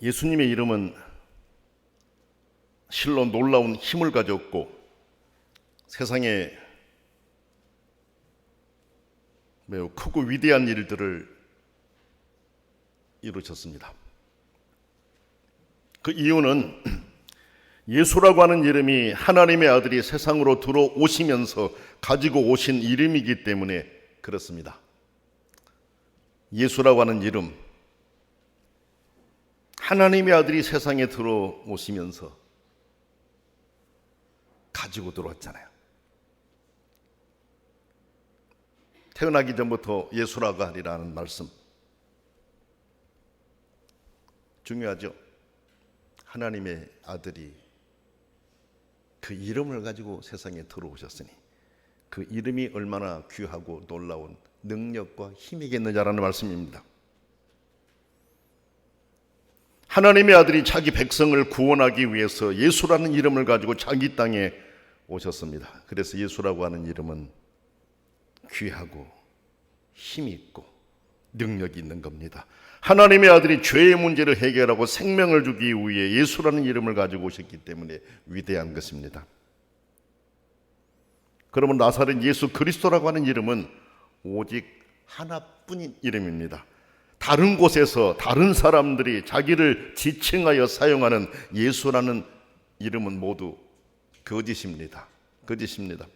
예수님의 이름은 실로 놀라운 힘을 가졌고 세상에 매우 크고 위대한 일들을 이루셨습니다. 그 이유는 예수라고 하는 이름이 하나님의 아들이 세상으로 들어오시면서 가지고 오신 이름이기 때문에 그렇습니다. 예수라고 하는 이름, 하나님의 아들이 세상에 들어오시면서 가지고 들어왔잖아요. 태어나기 전부터 예수라고 하리라는 말씀 중요하죠. 하나님의 아들이 그 이름을 가지고 세상에 들어오셨으니 그 이름이 얼마나 귀하고 놀라운 능력과 힘이겠느냐라는 말씀입니다. 하나님의 아들이 자기 백성을 구원하기 위해서 예수라는 이름을 가지고 자기 땅에 오셨습니다. 그래서 예수라고 하는 이름은 귀하고 힘이 있고 능력이 있는 겁니다. 하나님의 아들이 죄의 문제를 해결하고 생명을 주기 위해 예수라는 이름을 가지고 오셨기 때문에 위대한 것입니다. 그러면 나사렛 예수 그리스도라고 하는 이름은 오직 하나뿐인 이름입니다. 다른 곳에서 다른 사람들이 자기를 지칭하여 사용하는 예수라는 이름은 모두 거짓입니다. 거짓입니다.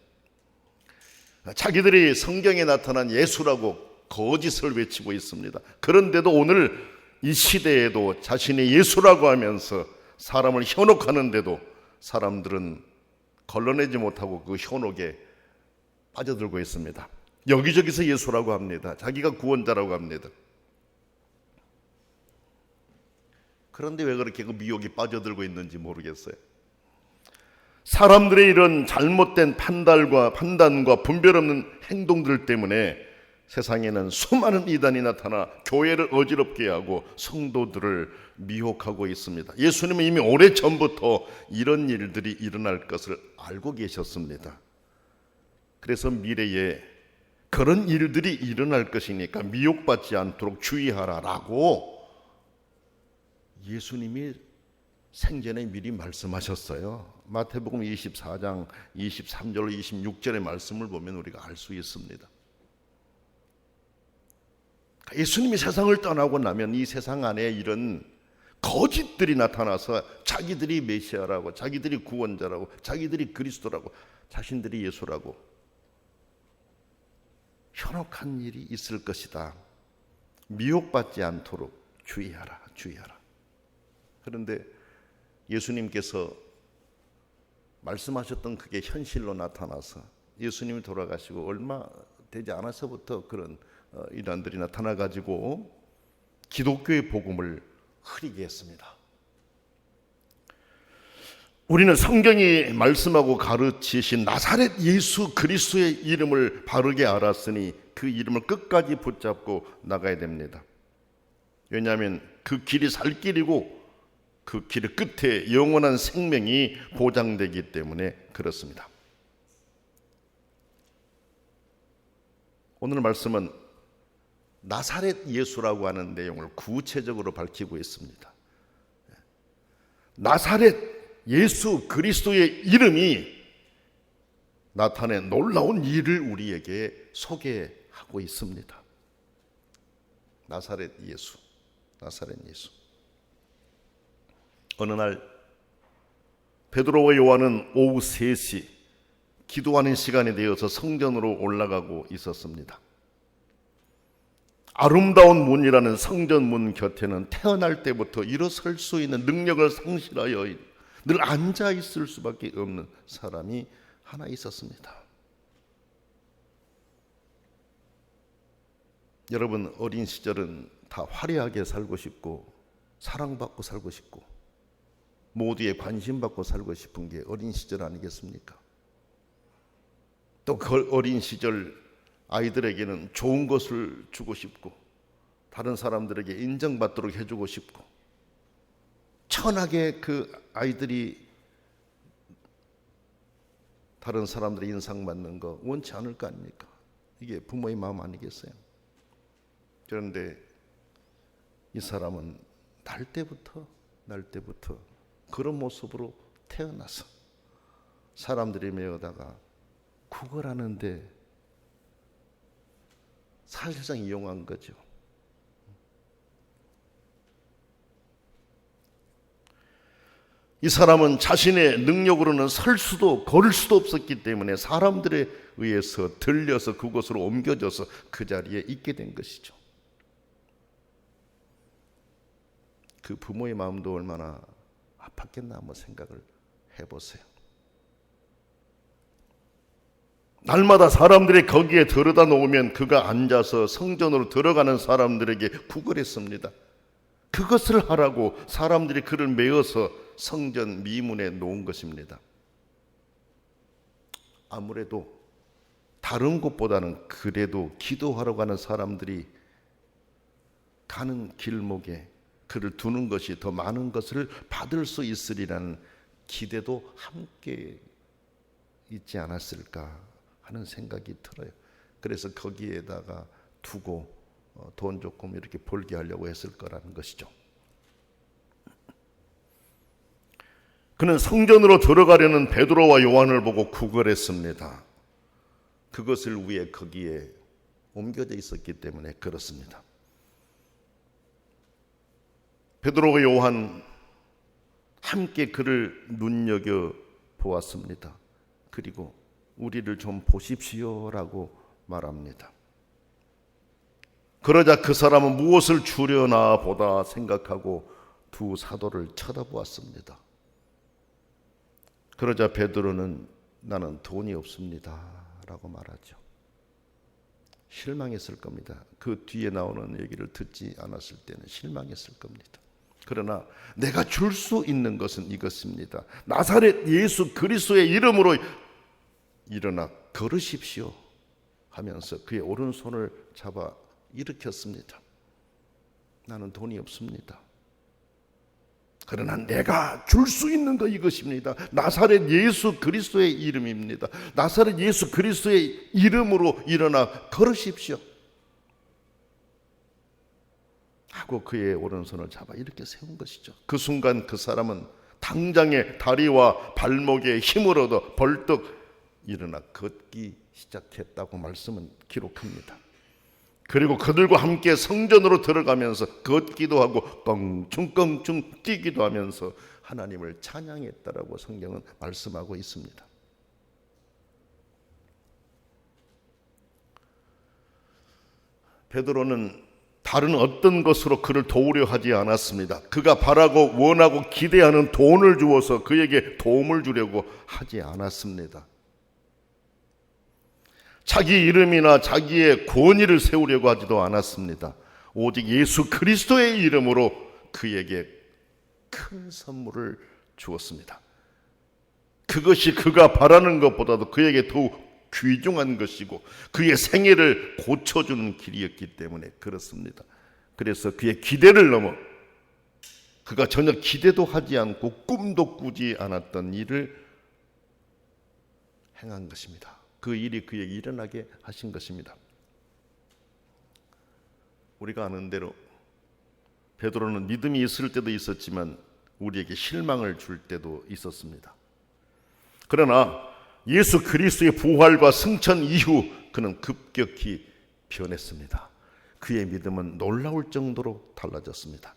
자기들이 성경에 나타난 예수라고 거짓을 외치고 있습니다. 그런데도 오늘 이 시대에도 자신이 예수라고 하면서 사람을 현혹하는데도 사람들은 걸러내지 못하고 그 현혹에 빠져들고 있습니다. 여기저기서 예수라고 합니다. 자기가 구원자라고 합니다. 그런데 왜 그렇게 그 미혹이 빠져들고 있는지 모르겠어요. 사람들의 이런 잘못된 판단과 분별 없는 행동들 때문에 세상에는 수많은 이단이 나타나 교회를 어지럽게 하고 성도들을 미혹하고 있습니다. 예수님은 이미 오래전부터 이런 일들이 일어날 것을 알고 계셨습니다. 그래서 미래에 그런 일들이 일어날 것이니까 미혹받지 않도록 주의하라라고 예수님이 생전에 미리 말씀하셨어요. 마태복음 24장 23절 26절의 말씀을 보면 우리가 알 수 있습니다. 예수님이 세상을 떠나고 나면 이 세상 안에 이런 거짓들이 나타나서 자기들이 메시아라고, 자기들이 구원자라고, 자기들이 그리스도라고, 자신들이 예수라고 현혹한 일이 있을 것이다. 미혹받지 않도록 주의하라. 그런데 예수님께서 말씀하셨던 그게 현실로 나타나서 예수님이 돌아가시고 얼마 되지 않아서부터 그런 이단들이 나타나가지고 기독교의 복음을 흐리게 했습니다. 우리는 성경이 말씀하고 가르치신 나사렛 예수 그리스도의 이름을 바르게 알았으니 그 이름을 끝까지 붙잡고 나가야 됩니다. 왜냐하면 그 길이 살 길이고 그 길의 끝에 영원한 생명이 보장되기 때문에 그렇습니다. 오늘 말씀은 나사렛 예수라고 하는 내용을 구체적으로 밝히고 있습니다. 나사렛 예수 그리스도의 이름이 나타낸 놀라운 일을 우리에게 소개하고 있습니다. 나사렛 예수. 어느 날 베드로와 요한은 오후 3시 기도하는 시간이 되어서 성전으로 올라가고 있었습니다. 아름다운 문이라는 성전 문 곁에는 태어날 때부터 일어설 수 있는 능력을 상실하여 늘 앉아 있을 수밖에 없는 사람이 하나 있었습니다. 여러분, 어린 시절은 다 화려하게 살고 싶고 사랑받고 살고 싶고 모두의 관심받고 살고 싶은 게 어린 시절 아니겠습니까? 또 그 어린 시절 아이들에게는 좋은 것을 주고 싶고 다른 사람들에게 인정받도록 해주고 싶고 천하게 그 아이들이 다른 사람들의 인상받는 거 원치 않을 거 아닙니까? 이게 부모의 마음 아니겠어요? 그런데 이 사람은 날 때부터 그런 모습으로 태어나서 사람들이 메어다가 구걸하는데 사실상 이용한 거죠. 이 사람은 자신의 능력으로는 설 수도 걸을 수도 없었기 때문에 사람들에 의해서 들려서 그곳으로 옮겨져서 그 자리에 있게 된 것이죠. 그 부모의 마음도 얼마나 아팠겠나 한번 생각을 해보세요. 날마다 사람들이 거기에 들여다 놓으면 그가 앉아서 성전으로 들어가는 사람들에게 구걸했습니다. 그것을 하라고 사람들이 그를 메어서 성전 미문에 놓은 것입니다. 아무래도 다른 곳보다는 그래도 기도하러 가는 사람들이 가는 길목에 그를 두는 것이 더 많은 것을 받을 수 있으리라는 기대도 함께 있지 않았을까 하는 생각이 들어요. 그래서 거기에다가 두고 돈 조금 이렇게 벌게 하려고 했을 거라는 것이죠. 그는 성전으로 들어가려는 베드로와 요한을 보고 구걸했습니다. 그것을 위해 거기에 옮겨져 있었기 때문에 그렇습니다. 베드로와 요한 함께 그를 눈여겨 보았습니다. 그리고 우리를 좀 보십시오라고 말합니다. 그러자 그 사람은 무엇을 주려나 보다 생각하고 두 사도를 쳐다보았습니다. 그러자 베드로는 나는 돈이 없습니다 라고 말하죠. 실망했을 겁니다. 그 뒤에 나오는 얘기를 듣지 않았을 때는 실망했을 겁니다. 그러나 내가 줄 수 있는 것은 이것입니다. 나사렛 예수 그리스도의 이름으로 일어나 걸으십시오 하면서 그의 오른손을 잡아 일으켰습니다. 나는 돈이 없습니다. 그러나 내가 줄 수 있는 거 이것입니다. 나사렛 예수 그리스도의 이름입니다. 나사렛 예수 그리스도의 이름으로 일어나 걸으십시오 하고 그의 오른손을 잡아 이렇게 세운 것이죠. 그 순간 그 사람은 당장에 다리와 발목에 힘을 얻어 벌떡 일어나 걷기 시작했다고 말씀은 기록합니다. 그리고 그들과 함께 성전으로 들어가면서 걷기도 하고 껑충껑충 뛰기도 하면서 하나님을 찬양했다라고 성경은 말씀하고 있습니다. 베드로는 다른 어떤 것으로 그를 도우려 하지 않았습니다. 그가 바라고 원하고 기대하는 돈을 주어서 그에게 도움을 주려고 하지 않았습니다. 자기 이름이나 자기의 권위를 세우려고 하지도 않았습니다. 오직 예수 그리스도의 이름으로 그에게 큰 선물을 주었습니다. 그것이 그가 바라는 것보다도 그에게 더욱 귀중한 것이고 그의 생애를 고쳐주는 길이었기 때문에 그렇습니다. 그래서 그의 기대를 넘어 그가 전혀 기대도 하지 않고 꿈도 꾸지 않았던 일을 행한 것입니다. 그 일이 그에게 일어나게 하신 것입니다. 우리가 아는 대로 베드로는 믿음이 있을 때도 있었지만 우리에게 실망을 줄 때도 있었습니다. 그러나 예수 그리스도의 부활과 승천 이후 그는 급격히 변했습니다. 그의 믿음은 놀라울 정도로 달라졌습니다.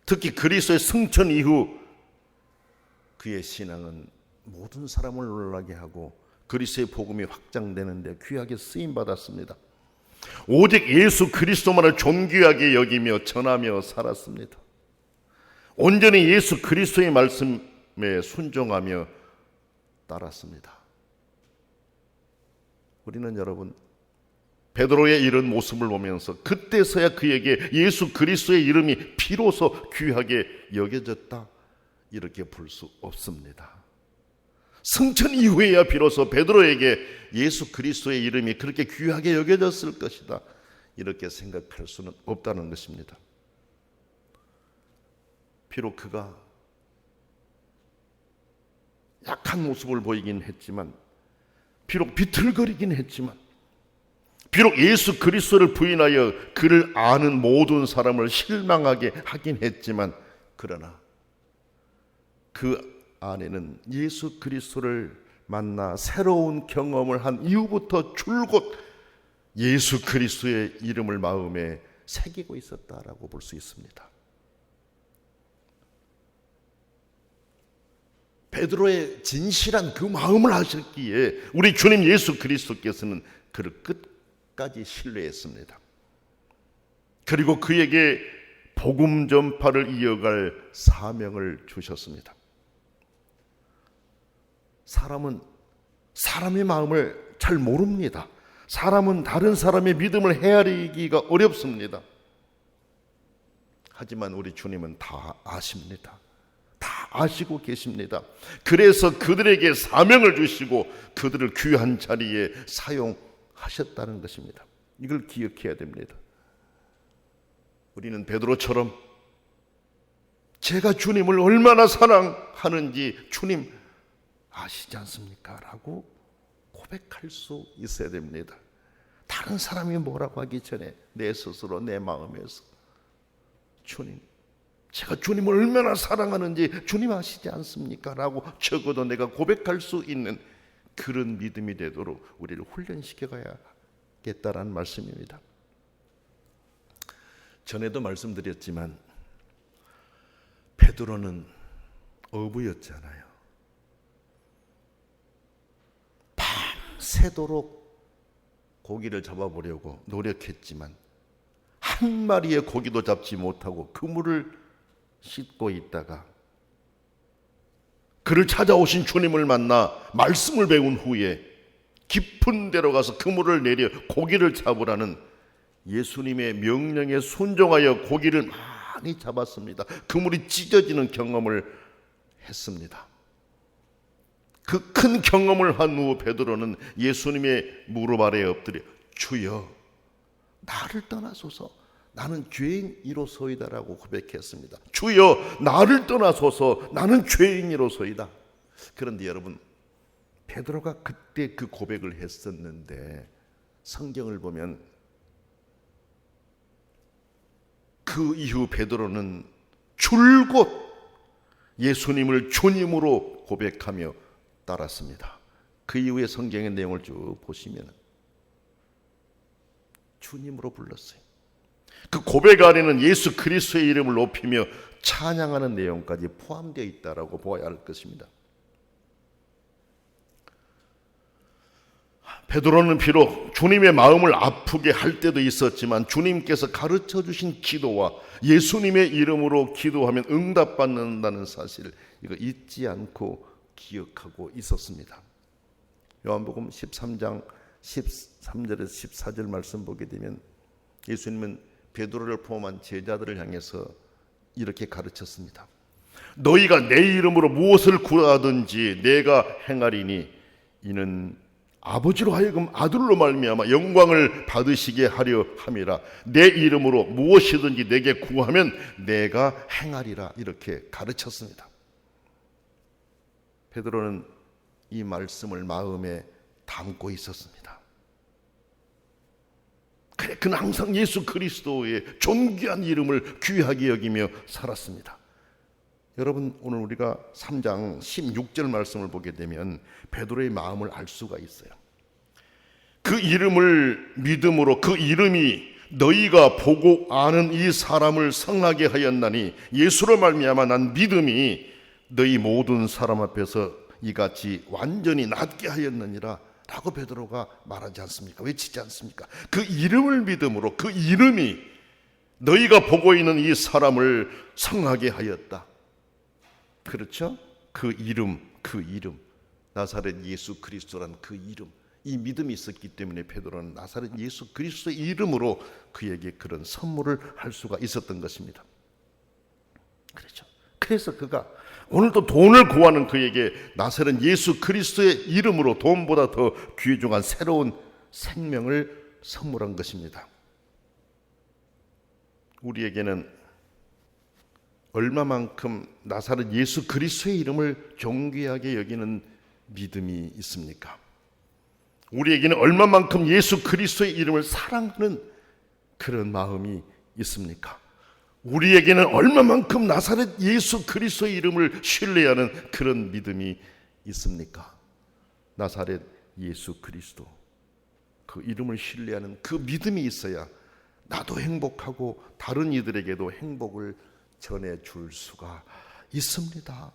특히 그리스도의 승천 이후 그의 신앙은 모든 사람을 놀라게 하고 그리스도의 복음이 확장되는 데 귀하게 쓰임받았습니다. 오직 예수 그리스도만을 존귀하게 여기며 전하며 살았습니다. 온전히 예수 그리스도의 말씀에 순종하며 따랐습니다. 우리는 여러분 베드로의 이런 모습을 보면서 그때서야 그에게 예수 그리스도의 이름이 비로소 귀하게 여겨졌다 이렇게 볼 수 없습니다. 승천 이후에야 비로소 베드로에게 예수 그리스도의 이름이 그렇게 귀하게 여겨졌을 것이다 이렇게 생각할 수는 없다는 것입니다. 비록 그가 약한 모습을 보이긴 했지만, 비록 비틀거리긴 했지만, 비록 예수 그리스도를 부인하여 그를 아는 모든 사람을 실망하게 하긴 했지만 그러나 그 안에는 예수 그리스도를 만나 새로운 경험을 한 이후부터 줄곧 예수 그리스도의 이름을 마음에 새기고 있었다라고 볼 수 있습니다. 베드로의 진실한 그 마음을 하셨기에 우리 주님 예수 그리스도께서는 그를 끝까지 신뢰했습니다. 그리고 그에게 복음 전파를 이어갈 사명을 주셨습니다. 사람은 사람의 마음을 잘 모릅니다. 사람은 다른 사람의 믿음을 헤아리기가 어렵습니다. 하지만 우리 주님은 다 아십니다. 다 아시고 계십니다. 그래서 그들에게 사명을 주시고 그들을 귀한 자리에 사용하셨다는 것입니다. 이걸 기억해야 됩니다. 우리는 베드로처럼 제가 주님을 얼마나 사랑하는지 주님 아시지 않습니까? 라고 고백할 수 있어야 됩니다. 다른 사람이 뭐라고 하기 전에 내 스스로 내 마음에서 주님, 제가 주님을 얼마나 사랑하는지 주님 아시지 않습니까? 라고 적어도 내가 고백할 수 있는 그런 믿음이 되도록 우리를 훈련시켜 가야겠다라는 말씀입니다. 전에도 말씀드렸지만 베드로는 어부였잖아요. 밤새도록 고기를 잡아보려고 노력했지만 한 마리의 고기도 잡지 못하고 그물을 씻고 있다가 그를 찾아오신 주님을 만나 말씀을 배운 후에 깊은 데로 가서 그물을 내려 고기를 잡으라는 예수님의 명령에 순종하여 고기를 많이 잡았습니다. 그물이 찢어지는 경험을 했습니다. 그 큰 경험을 한 후 베드로는 예수님의 무릎 아래에 엎드려 주여 나를 떠나소서 나는 죄인이로소이다라고 고백했습니다. 주여 나를 떠나소서 나는 죄인이로소이다. 그런데 여러분 베드로가 그때 그 고백을 했었는데 성경을 보면 그 이후 베드로는 줄곧 예수님을 주님으로 고백하며 따랐습니다. 그 이후의 성경의 내용을 쭉 보시면 주님으로 불렀어요. 그 고백 안에는 예수 그리스도의 이름을 높이며 찬양하는 내용까지 포함되어 있다라고 보아야 할 것입니다. 베드로는 비록 주님의 마음을 아프게 할 때도 있었지만 주님께서 가르쳐 주신 기도와 예수님의 이름으로 기도하면 응답받는다는 사실 이거 잊지 않고 기억하고 있었습니다. 요한복음 13장 13절에서 14절 말씀 보게 되면 예수님은 베드로를 포함한 제자들을 향해서 이렇게 가르쳤습니다. 너희가 내 이름으로 무엇을 구하든지 내가 행하리니 이는 아버지로 하여금 아들로 말미암아 영광을 받으시게 하려 함이라. 내 이름으로 무엇이든지 내게 구하면 내가 행하리라. 이렇게 가르쳤습니다. 베드로는 이 말씀을 마음에 담고 있었습니다. 그래, 그는 항상 예수 그리스도의 존귀한 이름을 귀하게 여기며 살았습니다. 여러분, 오늘 우리가 3장 16절 말씀을 보게 되면 베드로의 마음을 알 수가 있어요. 그 이름을 믿음으로 그 이름이 너희가 보고 아는 이 사람을 성하게 하였나니 예수로 말미암아 난 믿음이 너희 모든 사람 앞에서 이같이 완전히 낫게 하였느니라 라고 베드로가 말하지 않습니까? 외치지 않습니까? 그 이름을 믿음으로 그 이름이 너희가 보고 있는 이 사람을 성하게 하였다. 그렇죠? 그 이름 나사렛 예수 그리스도란 그 이름, 이 믿음이 있었기 때문에 베드로는 나사렛 예수 그리스도의 이름으로 그에게 그런 선물을 할 수가 있었던 것입니다. 그렇죠? 그래서 그가 오늘도 돈을 구하는 그에게 나사렛 예수 그리스도의 이름으로 돈보다 더 귀중한 새로운 생명을 선물한 것입니다. 우리에게는 얼마만큼 나사렛 예수 그리스도의 이름을 존귀하게 여기는 믿음이 있습니까? 우리에게는 얼마만큼 예수 그리스도의 이름을 사랑하는 그런 마음이 있습니까? 우리에게는 얼마만큼 나사렛 예수 그리스도의 이름을 신뢰하는 그런 믿음이 있습니까? 나사렛 예수 그리스도, 그 이름을 신뢰하는 그 믿음이 있어야 나도 행복하고 다른 이들에게도 행복을 전해줄 수가 있습니다.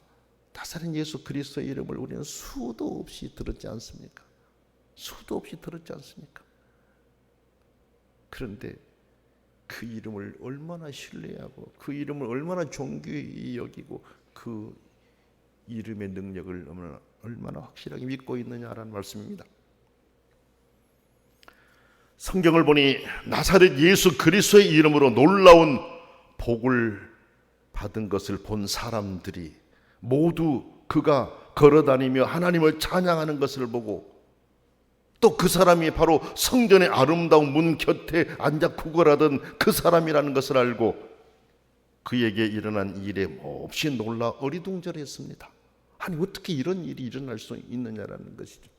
나사렛 예수 그리스도의 이름을 우리는 수도 없이 들었지 않습니까? 수도 없이 들었지 않습니까? 그런데 그 이름을 얼마나 신뢰하고 그 이름을 얼마나 존귀히 여기고 그 이름의 능력을 얼마나 확실하게 믿고 있느냐라는 말씀입니다. 성경을 보니 나사렛 예수 그리스도의 이름으로 놀라운 복을 받은 것을 본 사람들이 모두 그가 걸어다니며 하나님을 찬양하는 것을 보고 또 그 사람이 바로 성전의 아름다운 문 곁에 앉아 구걸하던 그 사람이라는 것을 알고 그에게 일어난 일에 몹시 놀라 어리둥절했습니다. 아니 어떻게 이런 일이 일어날 수 있느냐라는 것이죠.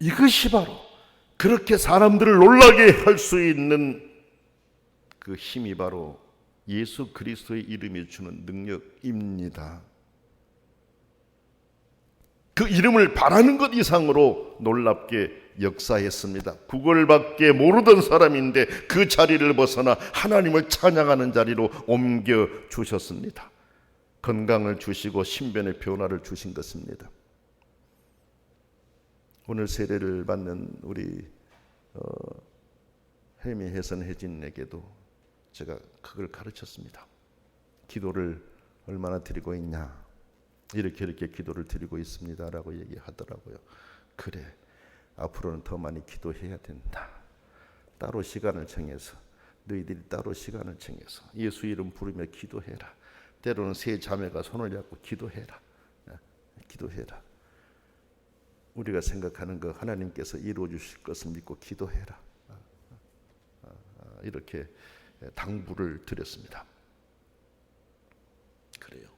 이것이 바로 그렇게 사람들을 놀라게 할 수 있는 그 힘이 바로 예수 그리스도의 이름이 주는 능력입니다. 그 이름을 바라는 것 이상으로 놀랍게 역사했습니다. 구걸밖에 모르던 사람인데 그 자리를 벗어나 하나님을 찬양하는 자리로 옮겨 주셨습니다. 건강을 주시고 신변의 변화를 주신 것입니다. 오늘 세례를 받는 우리 혜미 혜선 혜진에게도 제가 그걸 가르쳤습니다. 기도를 얼마나 드리고 있냐, 이렇게 기도를 드리고 있습니다라고 얘기하더라고요. 그래, 앞으로는 더 많이 기도해야 된다. 따로 시간을 정해서, 너희들이 따로 시간을 정해서 예수 이름 부르며 기도해라. 때로는 세 자매가 손을 잡고 기도해라. 기도해라. 우리가 생각하는 거 하나님께서 이루어 주실 것을 믿고 기도해라. 이렇게 당부를 드렸습니다. 그래요.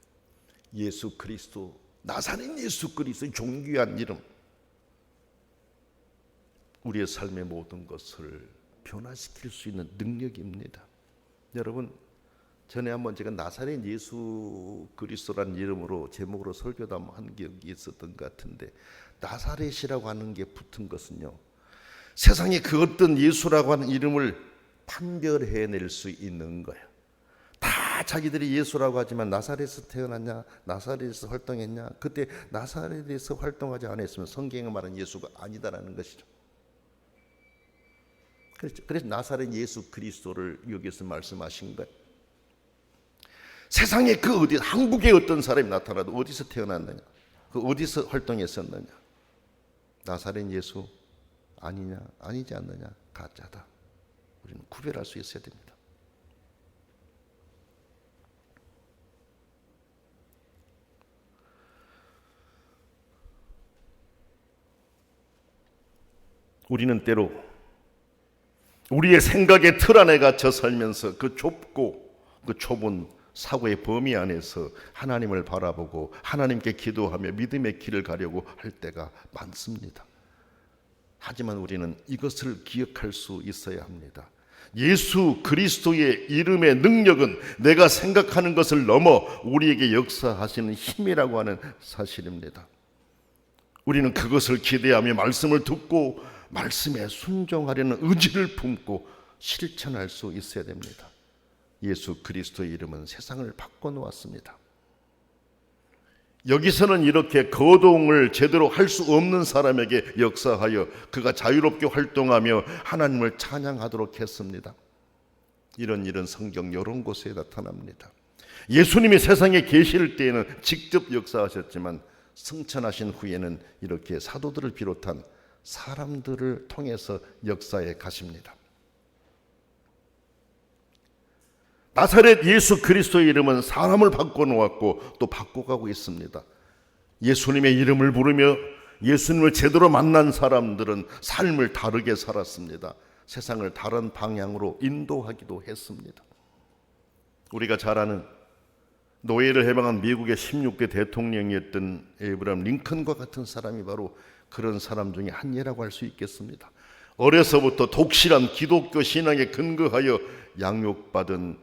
예수 그리스도, 나사렛 예수 그리스도의 존귀한 이름, 우리의 삶의 모든 것을 변화시킬 수 있는 능력입니다. 여러분, 전에 한번 제가 나사렛 예수 그리스도라는 이름으로 제목으로 설교도 한번 한 기억이 있었던 것 같은데, 나사렛이라고 하는 게 붙은 것은요, 세상에 그 어떤 예수라고 하는 이름을 판별해낼 수 있는 거예요. 다 자기들이 예수라고 하지만 나사렛에서 태어났냐, 나사렛에서 활동했냐, 그때 나사렛에서 활동하지 않았으면 성경에 말하는 예수가 아니다라는 것이죠. 그래서 나사렛 예수 그리스도를 여기서 말씀하신 거예요. 세상에 그 어디, 한국에 어떤 사람이 나타나도 어디서 태어났느냐, 그 어디서 활동했었느냐, 나사렛 예수 아니냐, 아니지 않느냐, 가짜다. 우리는 구별할 수 있어야 됩니다. 우리는 때로 우리의 생각의 틀 안에 갇혀 살면서 그 좁고 그 좁은 사고의 범위 안에서 하나님을 바라보고 하나님께 기도하며 믿음의 길을 가려고 할 때가 많습니다. 하지만 우리는 이것을 기억할 수 있어야 합니다. 예수 그리스도의 이름의 능력은 내가 생각하는 것을 넘어 우리에게 역사하시는 힘이라고 하는 사실입니다. 우리는 그것을 기대하며 말씀을 듣고 말씀에 순종하려는 의지를 품고 실천할 수 있어야 됩니다. 예수 그리스도의 이름은 세상을 바꿔놓았습니다. 여기서는 이렇게 거동을 제대로 할 수 없는 사람에게 역사하여 그가 자유롭게 활동하며 하나님을 찬양하도록 했습니다. 이런 일은 성경 여러 곳에 나타납니다. 예수님이 세상에 계실 때에는 직접 역사하셨지만 승천하신 후에는 이렇게 사도들을 비롯한 사람들을 통해서 역사해 가십니다. 나사렛 예수 그리스도의 이름은 사람을 바꿔놓았고 또 바꿔가고 있습니다. 예수님의 이름을 부르며 예수님을 제대로 만난 사람들은 삶을 다르게 살았습니다. 세상을 다른 방향으로 인도하기도 했습니다. 우리가 잘 아는 노예를 해방한 미국의 16대 대통령이었던 에이브라함 링컨과 같은 사람이 바로 그런 사람 중에 한 예라고 할 수 있겠습니다. 어려서부터 독실한 기독교 신앙에 근거하여 양육받은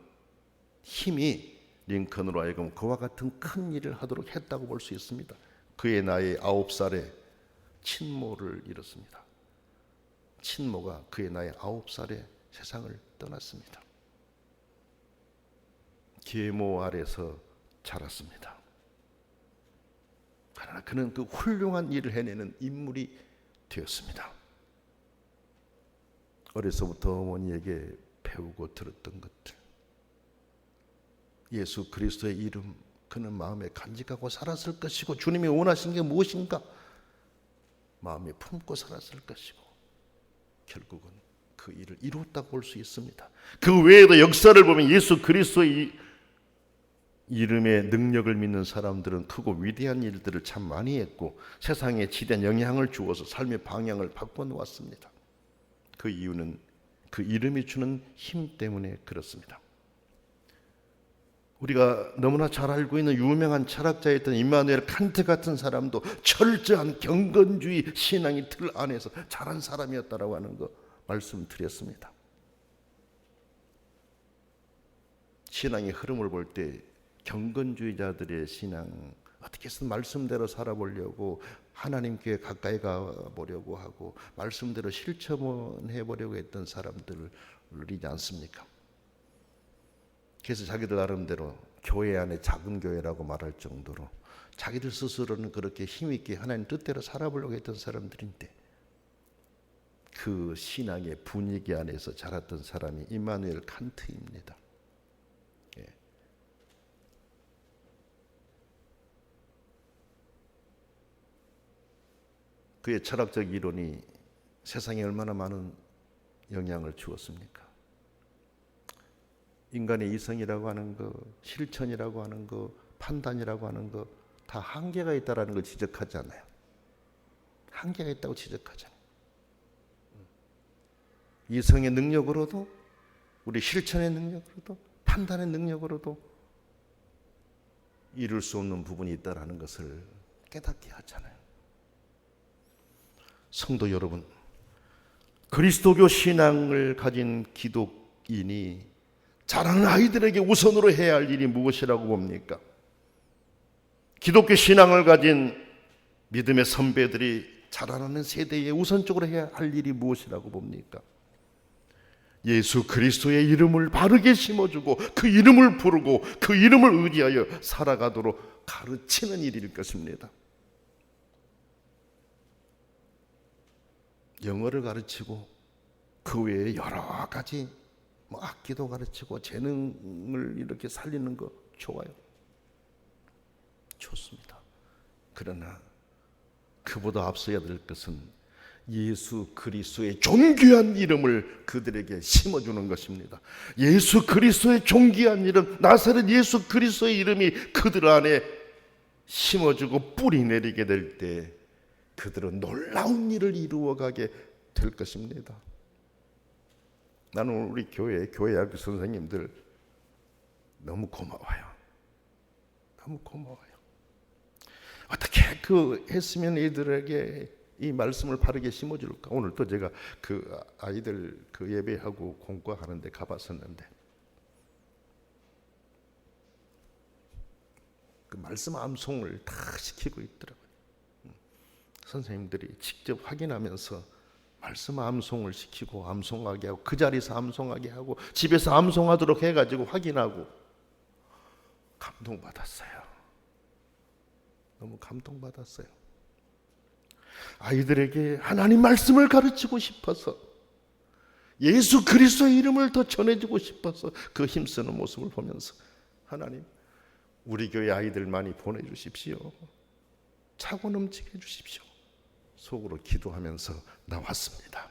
힘이 링컨으로 하여금 그와 같은 큰 일을 하도록 했다고 볼 수 있습니다. 그의 나이 9살에 친모를 잃었습니다. 친모가 그의 나이 9살에 세상을 떠났습니다. 계모 아래서 자랐습니다. 그러나 그는 그 훌륭한 일을 해내는 인물이 되었습니다. 어려서부터 어머니에게 배우고 들었던 것들, 예수 그리스도의 이름, 그는 마음에 간직하고 살았을 것이고 주님이 원하신 게 무엇인가 마음에 품고 살았을 것이고 결국은 그 일을 이루었다고 볼 수 있습니다. 그 외에도 역사를 보면 예수 그리스도의 이름의 능력을 믿는 사람들은 크고 위대한 일들을 참 많이 했고 세상에 지대한 영향을 주어서 삶의 방향을 바꿔놓았습니다. 그 이유는 그 이름이 주는 힘 때문에 그렇습니다. 우리가 너무나 잘 알고 있는 유명한 철학자였던 임마누엘 칸트 같은 사람도 철저한 경건주의 신앙의 틀 안에서 자란 사람이었다라고 하는 거 말씀드렸습니다. 신앙의 흐름을 볼 때 경건주의자들의 신앙, 어떻게 해서 말씀대로 살아보려고 하나님께 가까이 가보려고 하고 말씀대로 실천해보려고 했던 사람들이지 않습니까? 그래서 자기들 나름대로 교회 안에 작은 교회라고 말할 정도로 자기들 스스로는 그렇게 힘있게 하나님 뜻대로 살아보려고 했던 사람들인데 그 신앙의 분위기 안에서 자랐던 사람이 임마누엘 칸트입니다. 예. 그의 철학적 이론이 세상에 얼마나 많은 영향을 주었습니까? 인간의 이성이라고 하는 거, 실천이라고 하는 거, 판단이라고 하는 거 다 한계가 있다라는 걸 지적하잖아요. 한계가 있다고 지적하잖아요. 이성의 능력으로도 우리 실천의 능력으로도 판단의 능력으로도 이룰 수 없는 부분이 있다라는 것을 깨닫게 하잖아요. 성도 여러분, 그리스도교 신앙을 가진 기독인이 자라는 아이들에게 우선으로 해야 할 일이 무엇이라고 봅니까? 기독교 신앙을 가진 믿음의 선배들이 자라나는 세대에 우선적으로 해야 할 일이 무엇이라고 봅니까? 예수 그리스도의 이름을 바르게 심어주고 그 이름을 부르고 그 이름을 의지하여 살아가도록 가르치는 일일 것입니다. 영어를 가르치고 그 외에 여러 가지 악기도 가르치고 재능을 이렇게 살리는 거 좋아요. 좋습니다. 그러나 그보다 앞서야 될 것은 예수 그리스도의 존귀한 이름을 그들에게 심어주는 것입니다. 예수 그리스도의 존귀한 이름, 나사렛 예수 그리스도의 이름이 그들 안에 심어주고 뿌리 내리게 될 때 그들은 놀라운 일을 이루어가게 될 것입니다. 나는 우리 교회학교 선생님들 너무 고마워요. 너무 고마워요. 어떻게 했으면 애들에게 이 말씀을 바르게 심어줄까? 오늘 또 제가 그 아이들 그 예배하고 공과하는데 가봤었는데 그 말씀 암송을 다 시키고 있더라고요. 선생님들이 직접 확인하면서 말씀 암송을 시키고 암송하게 하고 그 자리에서 암송하게 하고 집에서 암송하도록 해가지고 확인하고 감동받았어요. 너무 감동받았어요. 아이들에게 하나님 말씀을 가르치고 싶어서 예수 그리스도의 이름을 더 전해주고 싶어서 그 힘쓰는 모습을 보면서 하나님 우리 교회 아이들 많이 보내주십시오. 차고 넘치게 해주십시오. 속으로 기도하면서 나왔습니다.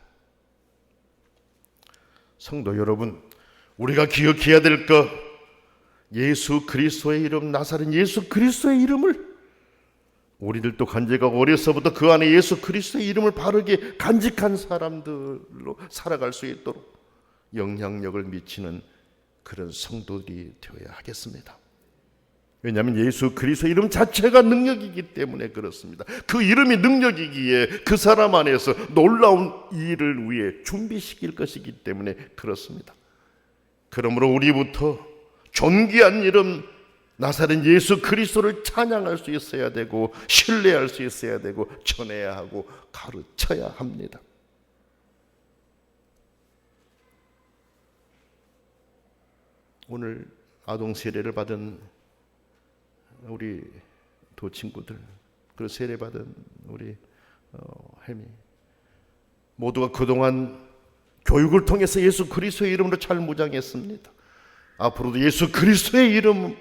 성도 여러분, 우리가 기억해야 될 것, 예수 그리스도의 이름, 나사렛 예수 그리스도의 이름을 우리들도 간직하고 어려서부터 그 안에 예수 그리스도의 이름을 바르게 간직한 사람들로 살아갈 수 있도록 영향력을 미치는 그런 성도들이 되어야 하겠습니다. 왜냐하면 예수 그리스도 이름 자체가 능력이기 때문에 그렇습니다. 그 이름이 능력이기에 그 사람 안에서 놀라운 일을 위해 준비시킬 것이기 때문에 그렇습니다. 그러므로 우리부터 존귀한 이름 나사렛 예수 그리스도를 찬양할 수 있어야 되고, 신뢰할 수 있어야 되고, 전해야 하고 가르쳐야 합니다. 오늘 아동 세례를 받은 우리 두 친구들, 그리고 세례받은 우리 혜미, 모두가 그동안 교육을 통해서 예수 그리스도의 이름으로 잘 무장했습니다. 앞으로도 예수 그리스도의 이름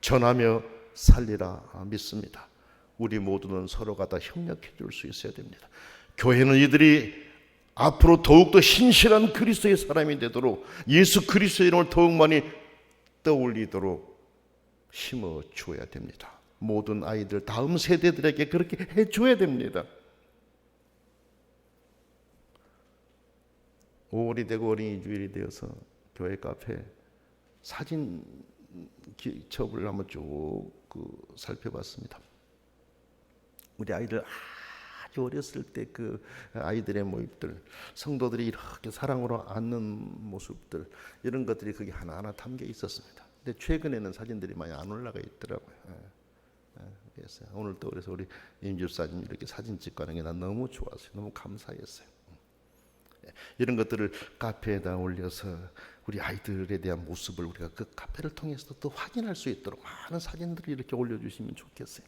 전하며 살리라 믿습니다. 우리 모두는 서로가 다 협력해 줄 수 있어야 됩니다. 교회는 이들이 앞으로 더욱더 신실한 그리스도의 사람이 되도록, 예수 그리스도의 이름을 더욱 많이 떠올리도록 심어 주어야 됩니다. 모든 아이들, 다음 세대들에게 그렇게 해 줘야 됩니다. 5월이 되고 어린이 주일이 되어서 교회 카페 사진 기첩을 한번 쭉 살펴봤습니다. 우리 아이들 아주 어렸을 때 그 아이들의 모습들, 성도들이 이렇게 사랑으로 안는 모습들, 이런 것들이 거기 하나하나 담겨 있었습니다. 근데 최근에는 사진들이 많이 안 올라가 있더라고요. 그래서 오늘 또 그래서 우리 임집사님 이렇게 사진 찍고 하는 게 난 너무 좋았어요. 너무 감사했어요. 이런 것들을 카페에다 올려서 우리 아이들에 대한 모습을 우리가 그 카페를 통해서 또 확인할 수 있도록 많은 사진들을 이렇게 올려주시면 좋겠어요.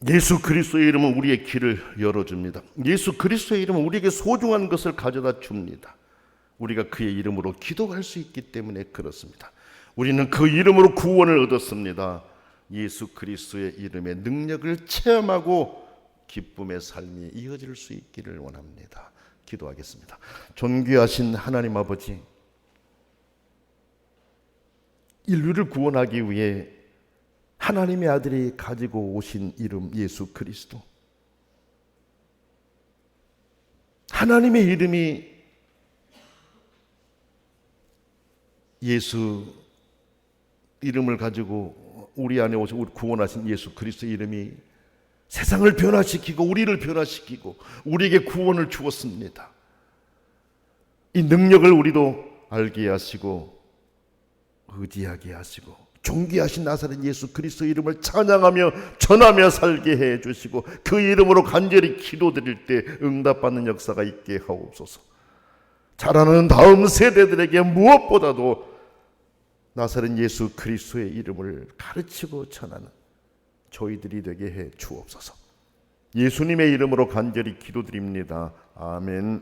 예수 그리스도의 이름은 우리의 길을 열어줍니다. 예수 그리스도의 이름은 우리에게 소중한 것을 가져다 줍니다. 우리가 그의 이름으로 기도할 수 있기 때문에 그렇습니다. 우리는 그 이름으로 구원을 얻었습니다. 예수 그리스도의 이름의 능력을 체험하고 기쁨의 삶이 이어질 수 있기를 원합니다. 기도하겠습니다. 존귀하신 하나님 아버지, 인류를 구원하기 위해 하나님의 아들이 가지고 오신 이름 예수 그리스도, 하나님의 이름이 예수 이름을 가지고 우리 안에 오신 우리 구원하신 예수 그리스도의 이름이 세상을 변화시키고 우리를 변화시키고 우리에게 구원을 주었습니다. 이 능력을 우리도 알게 하시고 의지하게 하시고 존귀하신 나사렛 예수 그리스도 이름을 찬양하며 전하며 살게 해 주시고 그 이름으로 간절히 기도드릴 때 응답받는 역사가 있게 하옵소서. 자라는 다음 세대들에게 무엇보다도 나사렛 예수 그리스도의 이름을 가르치고 전하는 저희들이 되게 해 주옵소서. 예수님의 이름으로 간절히 기도드립니다. 아멘.